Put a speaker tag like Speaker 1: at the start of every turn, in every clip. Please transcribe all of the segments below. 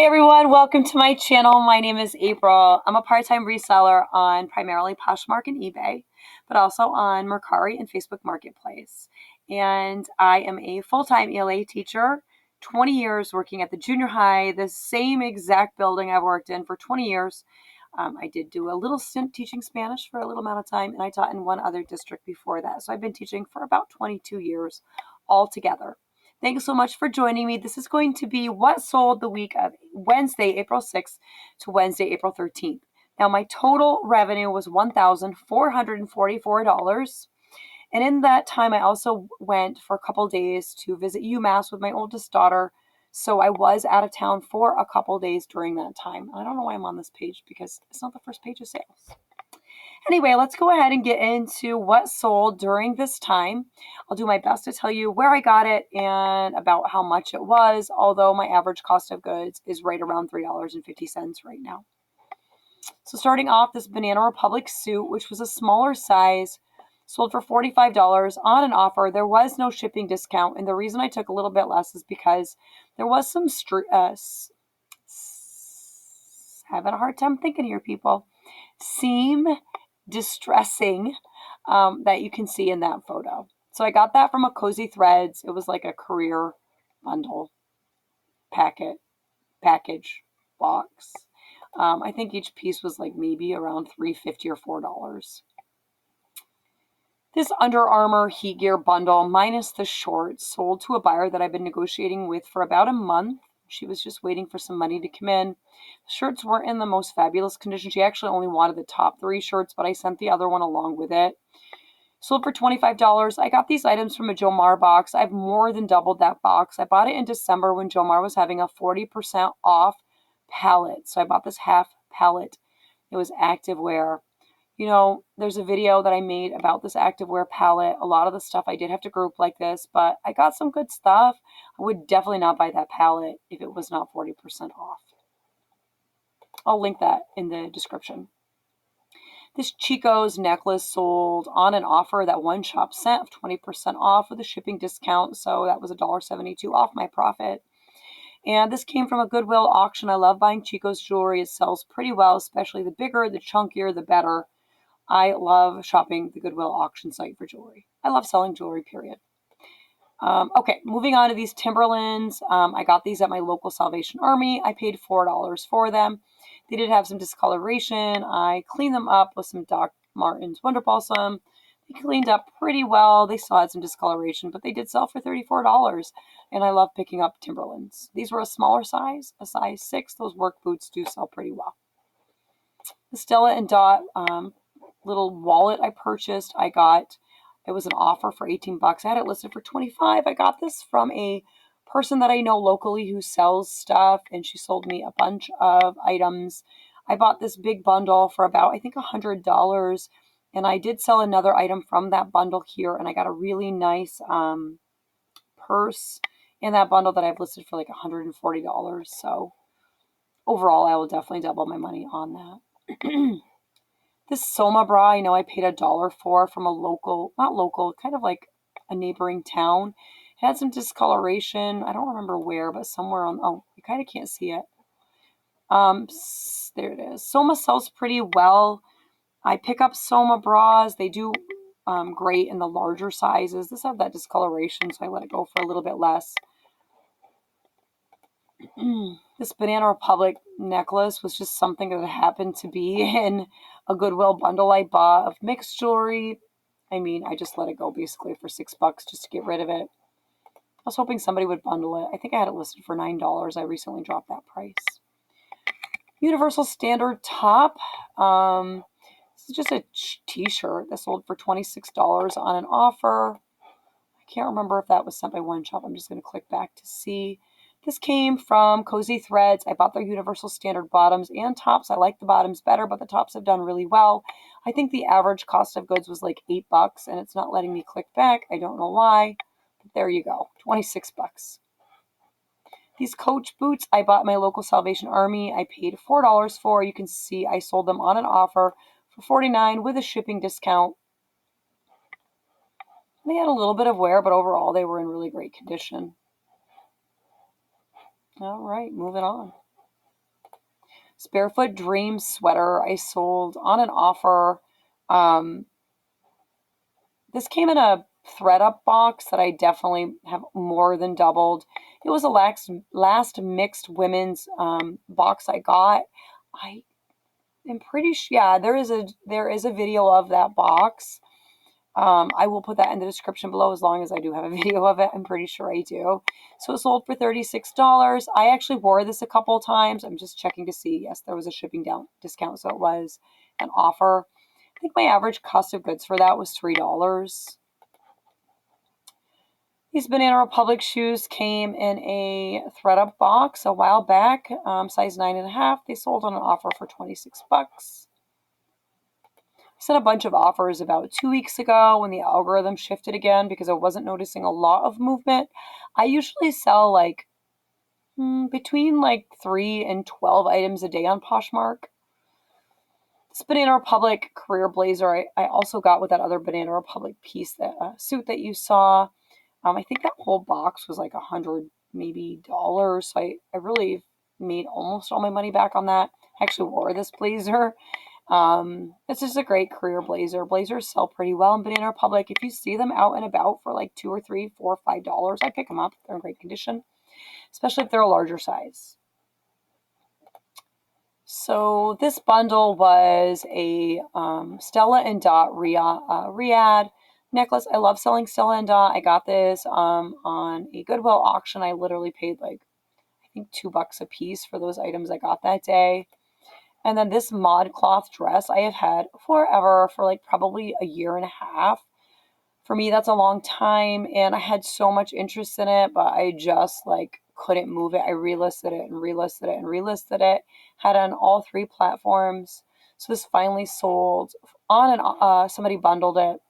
Speaker 1: Hey everyone, welcome to my channel. My name is April. I'm a part-time reseller on primarily Poshmark and eBay, but also on Mercari and Facebook Marketplace. And I am a full-time ELA teacher, 20 years working at the junior high, the same exact building I've worked in for 20 years. I did do a little stint teaching Spanish for a little amount of time, and I taught in one other district before that. So I've been teaching for about 22 years altogether. Thanks so much for joining me. This is going to be what sold the week of Wednesday, April 6th to Wednesday, April 13th. Now, my total revenue was $1,444. And in that time, I also went for a couple days to visit UMass with my oldest daughter. So I was out of town for a couple days during that time. I don't know why I'm on this page because it's not the first page of sales. Anyway, let's go ahead and get into what sold during this time. I'll do my best to tell you where I got it and about how much it was, although my average cost of goods is right around $3.50 right now. So starting off, this Banana Republic suit, which was a smaller size, sold for $45 on an offer. There was no shipping discount, and the reason I took a little bit less is because there was some having a hard time thinking here, people. Seam distressing that you can see in that photo. So I got that from a Cozy Threads. It was like a career bundle package box. I think each piece was like maybe around $3.50 or $4. This Under Armour heat gear bundle minus the shorts sold to a buyer that I've been negotiating with for about a month. She was just waiting for some money to come in. The shirts weren't in the most fabulous condition. She actually only wanted the top 3 shirts, but I sent the other one along with it. Sold for $25. I got these items from a Jomar box. I've more than doubled that box. I bought it in December when Jomar was having a 40% off palette. So I bought this half palette. It was activewear. You know, there's a video that I made about this activewear palette. A lot of the stuff I did have to group like this, but I got some good stuff. I would definitely not buy that palette if it was not 40% off. I'll link that in the description. This Chico's necklace sold on an offer that one shop sent of 20% off with a shipping discount, so that was $1.72 off my profit. And this came from a Goodwill auction. I love buying Chico's jewelry. It sells pretty well, especially the bigger, the chunkier, the better. I love shopping the Goodwill auction site for jewelry. I love selling jewelry, period. Okay, moving on to these Timberlands. I got these at my local Salvation Army. I paid $4 for them. They did have some discoloration. I cleaned them up with some Doc Martens Wonder Balsam. They cleaned up pretty well. They still had some discoloration, but they did sell for $34. And I love picking up Timberlands. These were a smaller size, a size 6. Those work boots do sell pretty well. The Stella and Dot little wallet I purchased, it was an offer for 18 bucks. I had it listed for 25. I got this from a person that I know locally who sells stuff, and she sold me a bunch of items. I bought this big bundle for about, I think, $100, and I did sell another item from that bundle here, and I got a really nice purse in that bundle that I've listed for like $140. So overall, I will definitely double my money on that. This Soma bra, I know I paid $1 for from a local, not local, kind of like a neighboring town. It had some discoloration. I don't remember where, but somewhere on, oh, you kind of can't see it. There it is. Soma sells pretty well. I pick up Soma bras. They do great in the larger sizes. This had that discoloration, so I let it go for a little bit less. This Banana Republic necklace was just something that happened to be in a Goodwill bundle I bought of mixed jewelry. I mean, I just let it go basically for $6 just to get rid of it. I was hoping somebody would bundle it. I think I had it listed for $9. I recently dropped that price. Universal Standard top. This is just a t-shirt that sold for $26 on an offer. I can't remember if that was sent by one shop. I'm just going to click back to see. This came from Cozy Threads. I bought their Universal Standard bottoms and tops. I like the bottoms better, but the tops have done really well. I think the average cost of goods was like $8, and it's not letting me click back. I don't know why, but there you go, $26. These Coach boots I bought my local Salvation Army. I paid $4 for. You can see I sold them on an offer for $49 with a shipping discount. They had a little bit of wear, but overall they were in really great condition. All right, moving on. This Barefoot Dream sweater I sold on an offer. Um, this came in a thread-up box that I definitely have more than doubled. It was a last mixed women's box I got. I am pretty sure, yeah, there is a video of that box. I will put that in the description below as long as I do have a video of it. I'm pretty sure I do. So it sold for $36. I actually wore this a couple times. I'm just checking to see. Yes, there was a shipping down discount, so it was an offer. I think my average cost of goods for that was $3. These Banana Republic shoes came in a thread-up box a while back, size 9.5. They sold on an offer for 26 bucks. I sent a bunch of offers about 2 weeks ago when the algorithm shifted again because I wasn't noticing a lot of movement. I usually sell like between like 3 and 12 items a day on Poshmark. This Banana Republic career blazer I also got with that other Banana Republic piece, that suit that you saw. I think that whole box was like $100 maybe dollars. So I really made almost all my money back on that. I actually wore this blazer. It's just a great career blazer. Blazers sell pretty well in Banana Republic. If you see them out and about for like $2 or $3, $4, $5, I pick them up. They're in great condition, especially if they're a larger size. So this bundle was a Stella and Dot Riyadh necklace. I love selling Stella and Dot. I got this on a Goodwill auction. I literally paid like, I think $2 a piece for those items I got that day. And then this mod cloth dress I have had forever, for like probably a year and a half. For me, that's a long time, and I had so much interest in it, but I just like couldn't move it. I relisted it and relisted it and relisted it. Had it on all three platforms. So this finally sold on and somebody bundled it,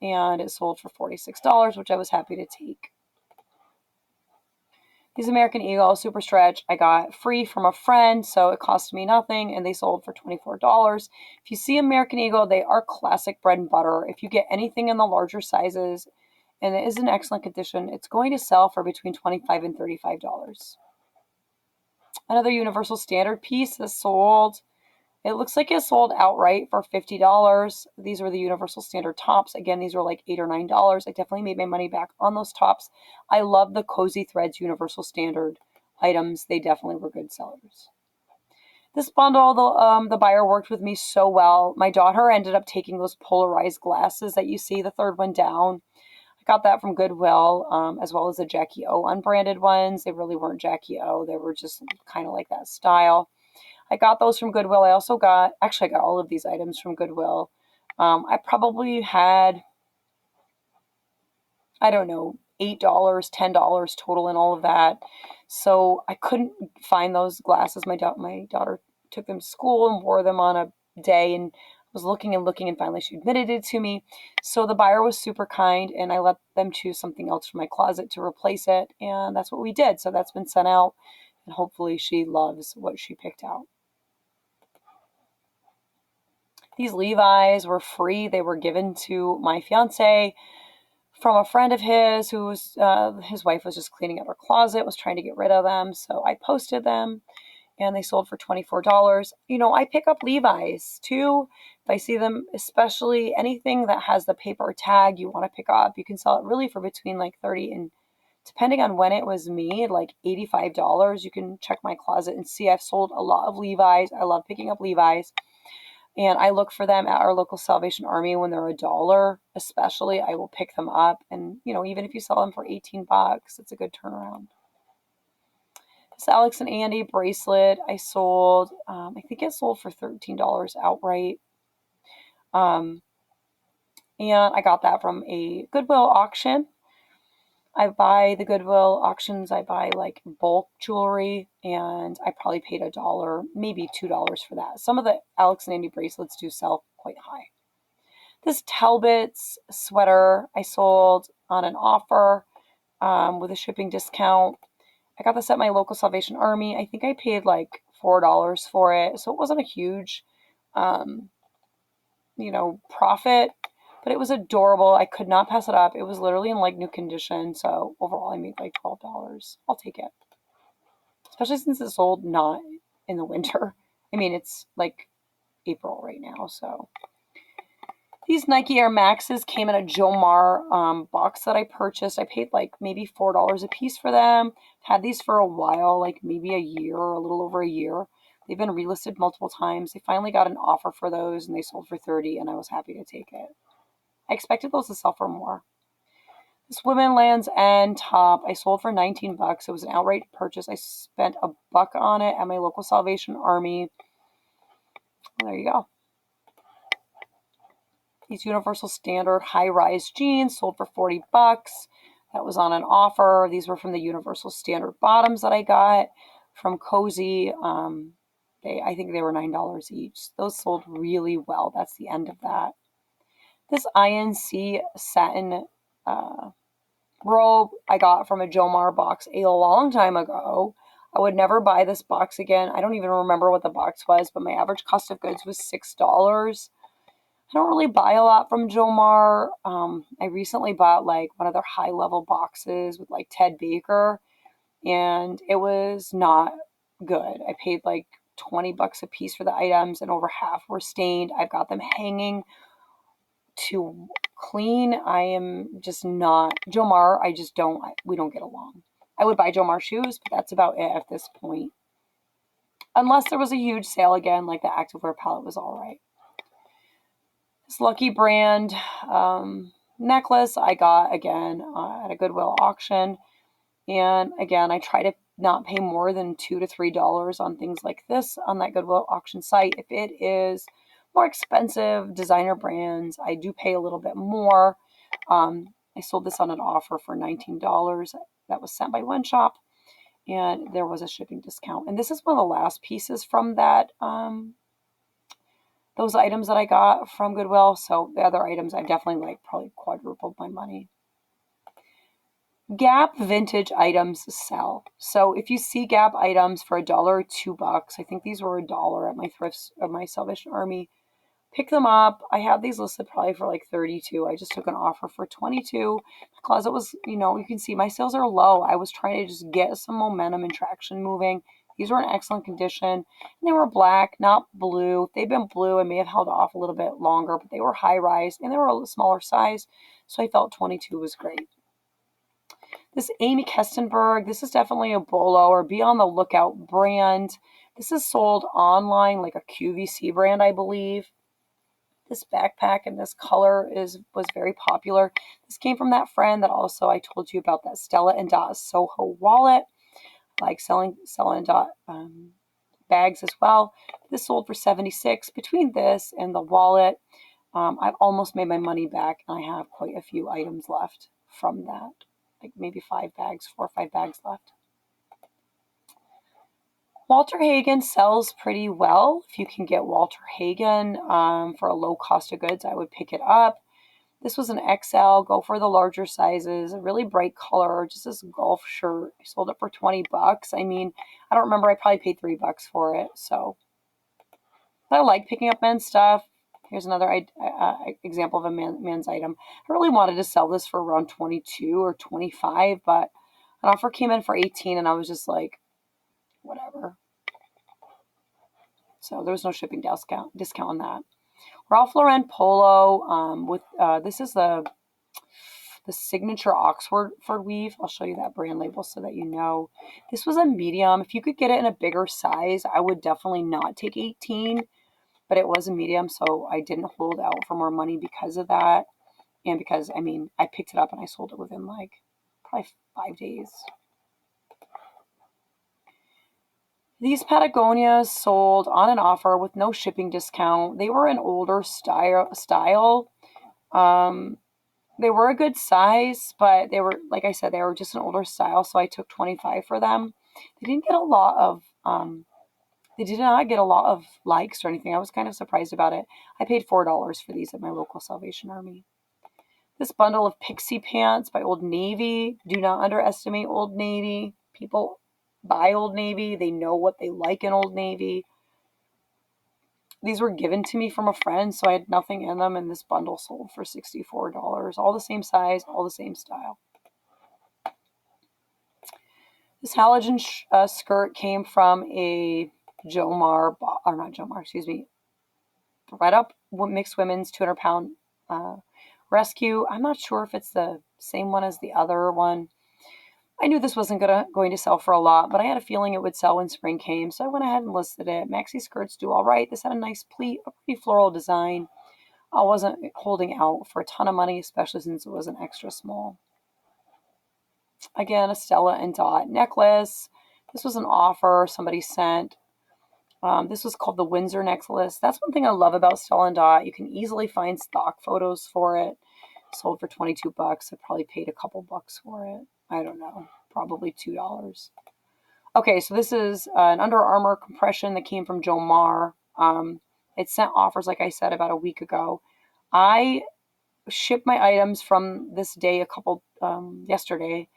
Speaker 1: and it sold for $46, which I was happy to take. These American Eagle Super Stretch I got free from a friend, so it cost me nothing, and they sold for $24. If you see American Eagle, they are classic bread and butter. If you get anything in the larger sizes and it is in excellent condition, it's going to sell for between $25 and $35. Another Universal Standard piece that sold, it looks like it sold outright for $50. These were the Universal Standard tops. Again, these were like $8 or $9. I definitely made my money back on those tops. I love the Cozy Threads Universal Standard items. They definitely were good sellers. This bundle, the buyer worked with me so well. My daughter ended up taking those polarized glasses that you see, the third one down. I got that from Goodwill, as well as the Jackie O unbranded ones. They really weren't Jackie O. They were just kind of like that style. I got those from Goodwill. I got all of these items from Goodwill. I probably had, I don't know, $8, $10 total in all of that. So I couldn't find those glasses. My daughter took them to school and wore them on a day, and was looking and looking, and finally she admitted it to me. So the buyer was super kind, and I let them choose something else from my closet to replace it, and that's what we did. So that's been sent out, and hopefully she loves what she picked out. These Levi's were free. They were given to my fiance from a friend of his his wife was just cleaning out her closet, was trying to get rid of them. So I posted them, and they sold for $24. I pick up Levi's too. If I see them, especially anything that has the paper tag you want to pick up, you can sell it really for between like 30 and, depending on when it was made, like $85. You can check my closet and see I've sold a lot of Levi's. I love picking up Levi's. And I look for them at our local Salvation Army when they're $1, especially. I will pick them up. And, even if you sell them for 18 bucks, it's a good turnaround. This Alex and Andy bracelet I sold, I think it sold for $13 outright. And I got that from a Goodwill auction. I buy the Goodwill auctions, I buy like bulk jewelry, and I probably paid $1, maybe $2 for that. Some of the Alex and Andy bracelets do sell quite high. This Talbot's sweater I sold on an offer with a shipping discount. I got this at my local Salvation Army. I think I paid like $4 for it, so it wasn't a huge, profit, but it was adorable. I could not pass it up. It was literally in like new condition, so overall I made like $12. I'll take it, especially since it sold not in the winter. I mean, it's like April right now, so. These Nike Air Maxes came in a Jomar box that I purchased. I paid like maybe $4 a piece for them. Had these for a while, like maybe a year or a little over a year. They've been relisted multiple times. They finally got an offer for those and they sold for 30 and I was happy to take it. I expected those to sell for more. This Women Lands End top I sold for 19 bucks. It was an outright purchase. I spent a buck on it at my local Salvation Army. There you go. These Universal Standard high-rise jeans sold for 40 bucks. That was on an offer. These were from the Universal Standard bottoms that I got from Cozy. I think they were $9 each. Those sold really well. That's the end of that. This INC satin robe I got from a Jomar box a long time ago. I would never buy this box again. I don't even remember what the box was, but my average cost of goods was $6. I don't really buy a lot from Jomar. I recently bought like one of their high level boxes with like Ted Baker, and it was not good. I paid like 20 bucks a piece for the items, and over half were stained. I've got them hanging to clean. I am just not Jomar. I just don't. We don't get along. I would buy Jomar shoes, but that's about it at this point. Unless there was a huge sale again, like the activewear palette was all right. This Lucky Brand necklace I got again at a Goodwill auction. And again, I try to not pay more than $2 to $3 on things like this on that Goodwill auction site. If it is more expensive designer brands, I do pay a little bit more. I sold this on an offer for $19. That was sent by one shop, and there was a shipping discount. And this is one of the last pieces from that those items that I got from Goodwill. So the other items I definitely like probably quadrupled my money. Gap vintage items sell. So if you see Gap items for $1 or $2, I think these were $1 at my thrifts of my Salvation Army. Pick them up. I have these listed probably for like 32. I just took an offer for 22. The closet was, you can see my sales are low. I was trying to just get some momentum and traction moving. These were in excellent condition. And they were black, not blue. If they'd been blue, I may have held off a little bit longer, but they were high rise and they were a smaller size. So I felt 22 was great. This Amy Kestenberg, this is definitely a Bolo or be on the lookout brand. This is sold online, like a QVC brand, I believe. This backpack in this color was very popular. This came from that friend that also I told you about, that Stella and Dot Soho wallet. I like selling Stella and Dot bags as well. This sold for 76. Between this and the wallet, I've almost made my money back, and I have quite a few items left from that. Like maybe 4 or 5 bags left. Walter Hagen sells pretty well. If you can get Walter Hagen for a low cost of goods, I would pick it up. This was an XL. Go for the larger sizes. A really bright color, just this golf shirt. I sold it for 20 bucks. I mean, I don't remember. I probably paid $3 for it. So, but I like picking up men's stuff. Here's another example of a man's item. I really wanted to sell this for around 22 or 25, but an offer came in for 18, and I was just like, whatever. So there was no shipping discount on that. Ralph Lauren polo with this is the signature Oxford weave. I'll show you that brand label so that you know. This was a medium. If you could get it in a bigger size, I would definitely not take 18, but it was a medium, so I didn't hold out for more money because of that. And because, I picked it up and I sold it within like probably 5 days. These Patagonias sold on an offer with no shipping discount. They were an older style. They were a good size, but they were, like I said, they were just an older style, so I took 25 for them. They didn't get a lot of, they did not get a lot of likes or anything. I was kind of surprised about it. I paid $4 for these at my local Salvation Army. This bundle of pixie pants by Old Navy. Do not underestimate Old Navy. People buy Old Navy. They know what they like in Old Navy. These were given to me from a friend, so I had nothing in them, and this bundle sold for $64. All the same size, all the same style. This halogen skirt came from a Jomar, or not Jomar, excuse me, Thread Up Mixed Women's 200-pound rescue. I'm not sure if it's the same one as the other one. I knew this wasn't going to sell for a lot, but I had a feeling it would sell when spring came, so I went ahead and listed it. Maxi skirts do all right. This had a nice pleat, a pretty floral design. I wasn't holding out for a ton of money, especially since it was an extra small. Again, a Stella and Dot necklace. This was an offer somebody sent. This was called the Windsor necklace. That's one thing I love about Stella and Dot. You can easily find stock photos for it. Sold for $22. I probably paid a couple bucks for it. I don't know, probably $2. Okay, so this is an Under Armour compression that came from Jomar. It sent offers, like I said, about a week ago. I shipped my items from this day yesterday,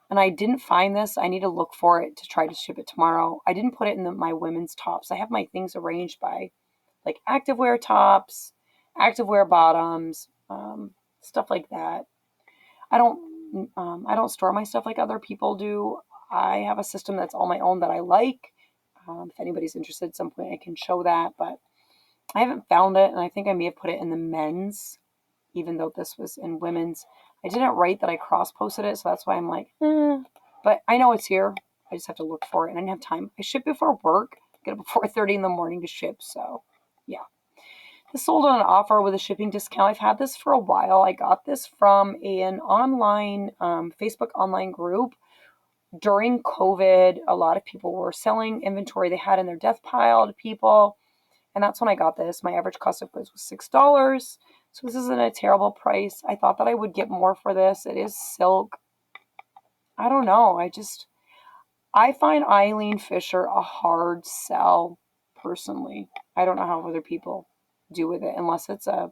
Speaker 1: and I didn't find this. I need to look for it to try to ship it tomorrow. I didn't put it in my women's tops. I have my things arranged by like activewear tops, activewear bottoms, stuff like that. I don't store my stuff like other people do. I have a system that's all my own that I like. If anybody's interested at some point, I can show that, but I haven't found it, and I think I may have put it in the men's, even though this was in women's. I didn't write that I cross-posted it, so that's why I'm like, But I know it's here. I just have to look for it, and I didn't have time. I ship before work. Get up at 4:30 in the morning to ship, so yeah. This sold on an offer with a shipping discount. I've had this for a while. I got this from an online Facebook online group. During COVID, a lot of people were selling inventory they had in their death pile to people. And that's when I got this. My average cost of goods was $6. So this isn't a terrible price. I thought that I would get more for this. It is silk. I don't know. I find Eileen Fisher a hard sell personally. I don't know how other people do with it unless it's a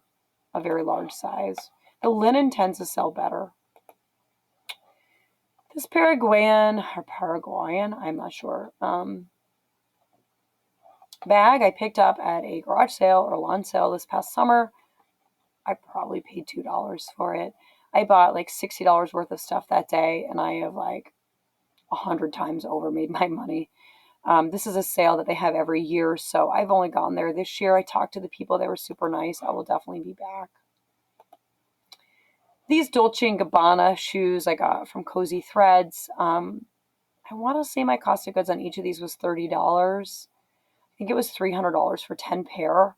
Speaker 1: very large size. The linen tends to sell better. This Paraguayan, I'm not sure, bag I picked up at a garage sale or lawn sale this past summer. I probably paid $2 for it. I bought like $60 worth of stuff that day, and I have like 100 times over made my money. This is a sale that they have every year, so I've only gone there this year. I talked to the people. They were super nice. I will definitely be back. These Dolce & Gabbana shoes I got from Cozy Threads. I want to say my cost of goods on each of these was $30. I think it was $300 for 10 pair.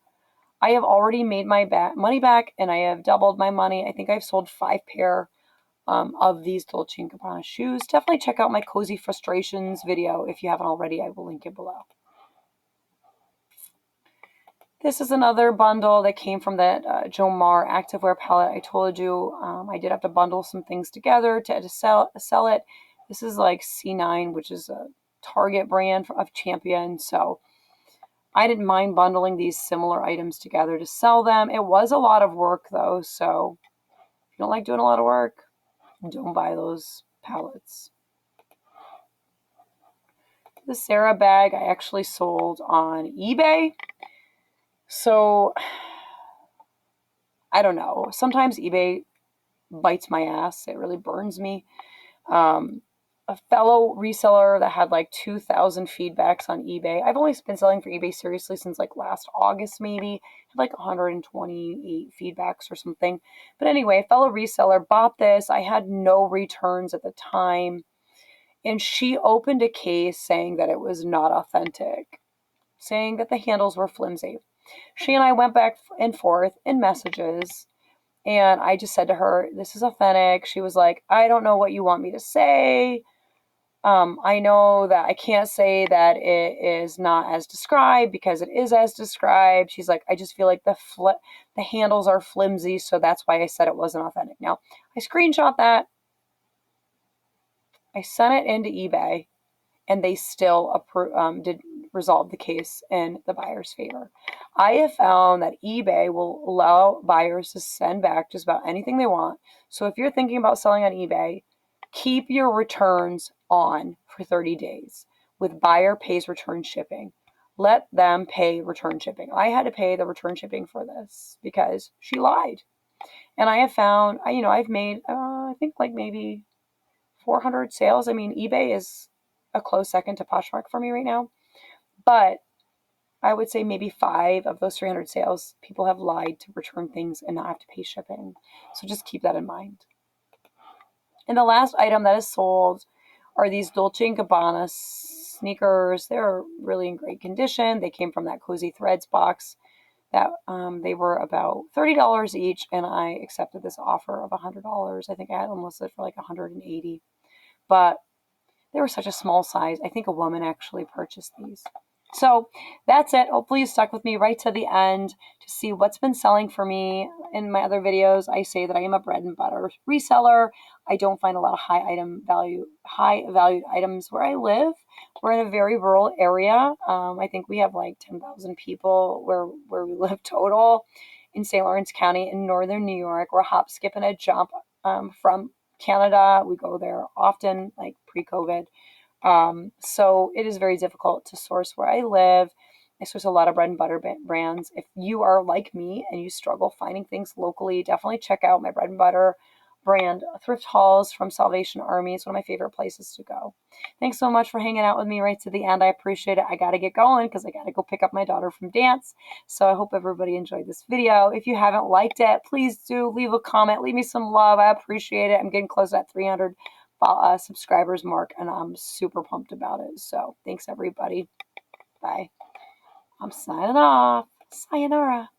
Speaker 1: I have already made my money back, and I have doubled my money. I think I've sold 5 pair of these Dolce & Gabbana shoes. Definitely check out my Cozy Frustrations video if you haven't already. I will link it below. This is another bundle that came from that Jomar activewear palette I told you. I did have to bundle some things together to sell it. This is like C9, which is a Target brand of Champion. So I didn't mind bundling these similar items together to sell them. It was a lot of work though, so if you don't like doing a lot of work, don't buy those palettes. The Sarah bag I actually sold on eBay. So I don't know. Sometimes eBay bites my ass. It really burns me. A fellow reseller that had like 2,000 feedbacks on eBay. I've only been selling for eBay seriously since like last August, maybe. Had like 128 feedbacks or something. But anyway, a fellow reseller bought this. I had no returns at the time. And she opened a case saying that it was not authentic, saying that the handles were flimsy. She and I went back and forth in messages. And I just said to her, this is authentic. She was like, I don't know what you want me to say. I know that I can't say that it is not as described because it is as described. She's like, I just feel like the handles are flimsy, so that's why I said it wasn't authentic. Now, I screenshot that. I sent it into eBay, and they still did resolve the case in the buyer's favor. I have found that eBay will allow buyers to send back just about anything they want. So if you're thinking about selling on eBay, keep your returns on for 30 days with buyer pays return shipping. Let them pay return shipping. I had to pay the return shipping for this because she lied. And I have found, I've made, I think like maybe 400 sales. I mean, eBay is a close second to Poshmark for me right now. But I would say maybe 5 of those 300 sales, people have lied to return things and not have to pay shipping. So just keep that in mind. And the last item that is sold are these Dolce & Gabbana sneakers. They're really in great condition. They came from that Cozy Threads box. That they were about $30 each, and I accepted this offer of $100. I think I had them listed for like 180, but they were such a small size. I think a woman actually purchased these. So that's it. Hopefully you stuck with me right to the end to see what's been selling for me. In my other videos, I say that I am a bread and butter reseller. I don't find a lot of high valued items where I live. We're in a very rural area. I think we have like 10,000 people where we live total in St. Lawrence County in northern New York. We're a hop, skip, and a jump from Canada. We go there often, like pre-COVID. So it is very difficult to source where I live. I source a lot of bread and butter brands. If you are like me and you struggle finding things locally, definitely check out my bread and butter brand thrift hauls from Salvation Army. It's one of my favorite places to go. Thanks so much for hanging out with me right to the end. I appreciate it. I got to get going because I got to go pick up my daughter from dance. So I hope everybody enjoyed this video. If you haven't liked it, please do leave a comment. Leave me some love. I appreciate it. I'm getting close to that 300 subscribers mark, and I'm super pumped about it. So thanks, everybody. Bye. I'm signing off. Sayonara.